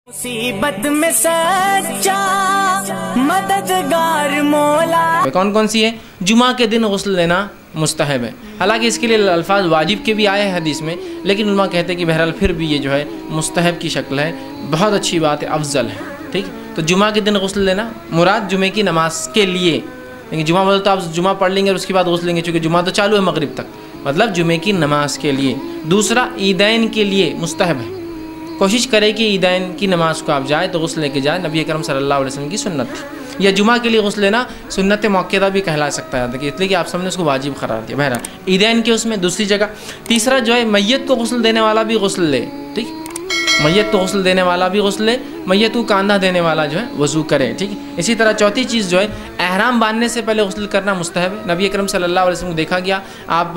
मुसीबत में सच्चा मददगार मौला। कौन कौन सी है? जुमा के दिन गुस्ल लेना मुस्तहब है। हालांकि इसके लिए अल्फाज वाजिब के भी आए हैं हदीस में, लेकिन उलमा कहते हैं कि बहरहाल फिर भी ये जो है मुस्तहब की शक्ल है, बहुत अच्छी बात है, अफजल है। ठीक, तो जुमा के दिन गुस्ल लेना मुराद जुमे की नमाज के लिए, लेकिन जुमा बोले तो आप जुमा पढ़ लेंगे और उसके बाद गुस्ल लेंगे, चूँकि जुमा तो चालू है मगरिब तक, मतलब जुमे की नमाज के लिए। दूसरा ईदैन के लिए मुस्तहब है, कोशिश करें कि ईदैन की नमाज को आप जाए तो गुस्ल लेके जाए, नबी अकरम सल्लल्लाहु अलैहि वसल्लम की सुन्नत थी। या जुमा के लिए गुस्ल लेना सुन्नत मौक़दा भी कहला सकता है, देखिए इसलिए कि आप सबने उसको वाजिब करार दिया। बहरहाल ईदैन के उसमें दूसरी जगह। तीसरा जो है मैयत को गुस्ल देने वाला भी गुस्ल ले, ठीक, मैयत को गुस्ल देने वाला भी गुस्ल ले, मैयत को कांधा देने वाला जो है वज़ू करे। ठीक, इसी तरह चौथी चीज़ जो है एहराम बांधने से पहले गुस्ल करना मुस्तहब है। नबी अकरम सल्लल्लाहु अलैहि वसल्लम को देखा गया, आप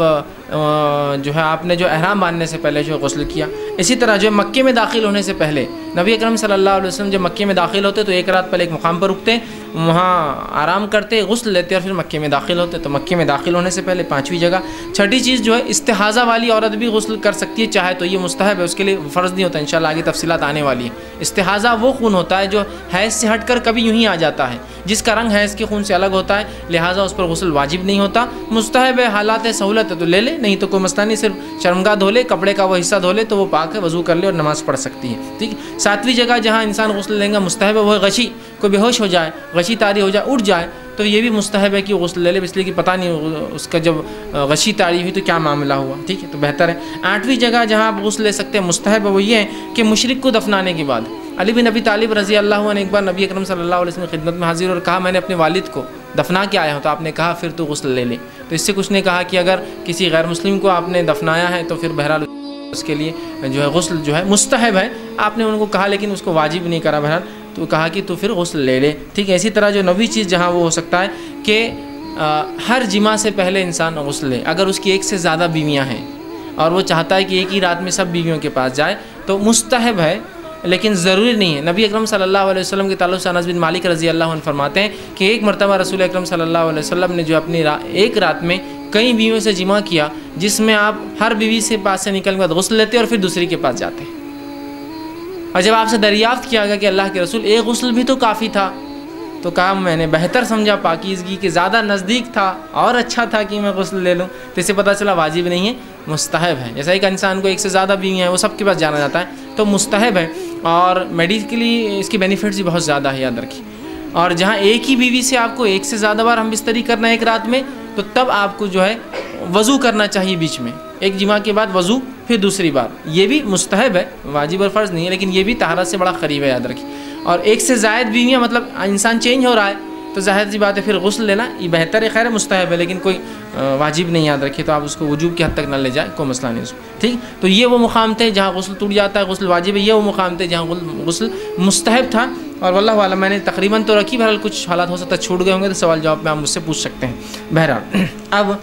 जो है आपने जो एहराम बांधने से पहले जो गुस्ल किया। इसी तरह जो मक्के में दाखिल होने से पहले नबी अकरम सल्लल्लाहु अलैहि वसल्लम जब मक्के में दाखिल होते तो एक रात पहले एक मुकाम पर रुकते, वहाँ आराम करते, गुस्ल लेते और फिर मक्के में दाखिल होते। तो मक्के में दाखिल होने से पहले पाँचवीं जगह। छठी चीज़ जो है इस्तिहाज़ा वाली औरत भी गुस्ल कर सकती है चाहे तो, ये मुस्तहब है, उसके लिए फ़र्ज़ नहीं होता, इंशाअल्लाह आगे तफसीलात आने वाली है। इस्तिहाज़ा वो खून होता है जो हैज़ से हटकर कभी यूँ ही आ जाता है, जिसका रंग हैज़ के खून से अलग होता है, लिहाजा उस पर गुस्ल वाजिब नहीं होता, मुस्तहब है, हालात है, सहूलत है तो ले ले, नहीं तो कोई मसला नहीं, सिर्फ शर्मगाह धो ले, कपड़े का वो हिस्सा धो ले तो वो पाक है, वज़ू कर ले और नमाज़ पढ़ सकती है। ठीक, सातवीं जगह जहाँ इंसान गुस्ल लेंगे मुस्तहब है वो है गशी, कोई बेहोश हो जाए, गशी तारी हो जाए, उठ जाए तो ये भी मुस्तहब है कि गुस्ल ले ले, इसलिए कि पता नहीं उसका जब गशी तारी हुई तो क्या मामला हुआ। ठीक है, तो बेहतर है। आठवीं जगह जहाँ आप गुस्ल ले सकते हैं मुस्तहब है वो ये है कि मुशरिक को दफनाने के बाद अली बिन अबी तालिब रज़ी अल्लाह अन्हु ने एक बार नबी अकरम सल्लल्लाहु अलैहि वसल्लम की खिदमत में हाजिर और कहा मैंने अपने वालिद को दफना के आया हूँ, तो आपने कहा फिर तो गुस्ल ले ले। तो इससे कुछ ने कहा कि अगर किसी गैर मुस्लिम को आपने दफनाया है तो फिर बहरहाल उसके लिए जो है गुस्ल जो है मुस्तहब है, आपने उनको कहा लेकिन उसको वाजिब नहीं करा, बहरहाल तो कहा कि तो फिर गुस्ल ले ले। ठीक है, इसी तरह जो नवी चीज़ जहाँ वो हो सकता है कि हर जिमा से पहले इंसान गुस्ल ले। अगर उसकी एक से ज़्यादा बीवियाँ हैं और वो चाहता है कि एक ही रात में सब बीवियों के पास जाए तो मुस्तहब है, लेकिन ज़रूरी नहीं है। नबी अकरम सल्लल्लाहु अलैहि वसल्लम के ताल्लुक़ से अनस बिन मालिक रज़ी अल्लाह अन्हु फरमाते हैं कि एक मरतबा रसूल अकरम सल्लल्लाहु अलैहि वसल्लम ने जो अपनी एक रात में कई बीवियों से जिमा किया, जिसमें आप हर बीवी से पास से निकलने के बाद गुस्ल लेते और फिर दूसरी के पास जाते। और जब आपसे दरियाफ्त किया गया कि अल्लाह के रसूल एक गुस्ल भी तो काफ़ी था, तो कहा मैंने बेहतर समझा पाकीज़गी के, ज़्यादा नज़दीक था और अच्छा था कि मैं गुस्ल ले लूँ। तो इससे पता चला वाजिब नहीं है, मुस्तहब है। जैसा एक इंसान को एक से ज़्यादा बीवियाँ हैं वो सबके पास जाना जाता है तो मुस्तहब है, और मेडिकली इसकी बेनिफिट्स भी बहुत ज़्यादा है, याद रखिए। और जहाँ एक ही बीवी से आपको एक से ज़्यादा बार हम बिस्तरी करना है एक रात में, तो तब आपको जो है वज़ू करना चाहिए बीच में, एक जिमा के बाद वज़ू फिर दूसरी बार, ये भी मुस्तहब है, वाजिब और फ़र्ज़ नहीं है, लेकिन ये भी तहरा से बड़ा करीब है, याद रखिए। और एक से ज़ायद बीवियाँ मतलब इंसान चेंज हो रहा है तो ज़ाहिर सी बात है फिर गुस्ल लेना ये बेहतर है, खैर मुस्तहब है, लेकिन कोई वाजिब नहीं, याद रखिए। तो आप उसको वजूब की हद तक न ले जाए, कोई मसला नहीं उसमें। ठीक, तो ये वो मुकाम थे जहाँ गुस्ल टूट जाता है, गुस्ल वाजिब है, ये वो मुकाम थे जहाँ गुस्ल मुस्तहब था। और वल्लाहु आलम, मैंने तकरीबन तो रखी, बहरहाल कुछ हालात हो सकता है छूट गए होंगे तो सवाल जवाब में आप मुझसे पूछ सकते हैं। बहरहाल अब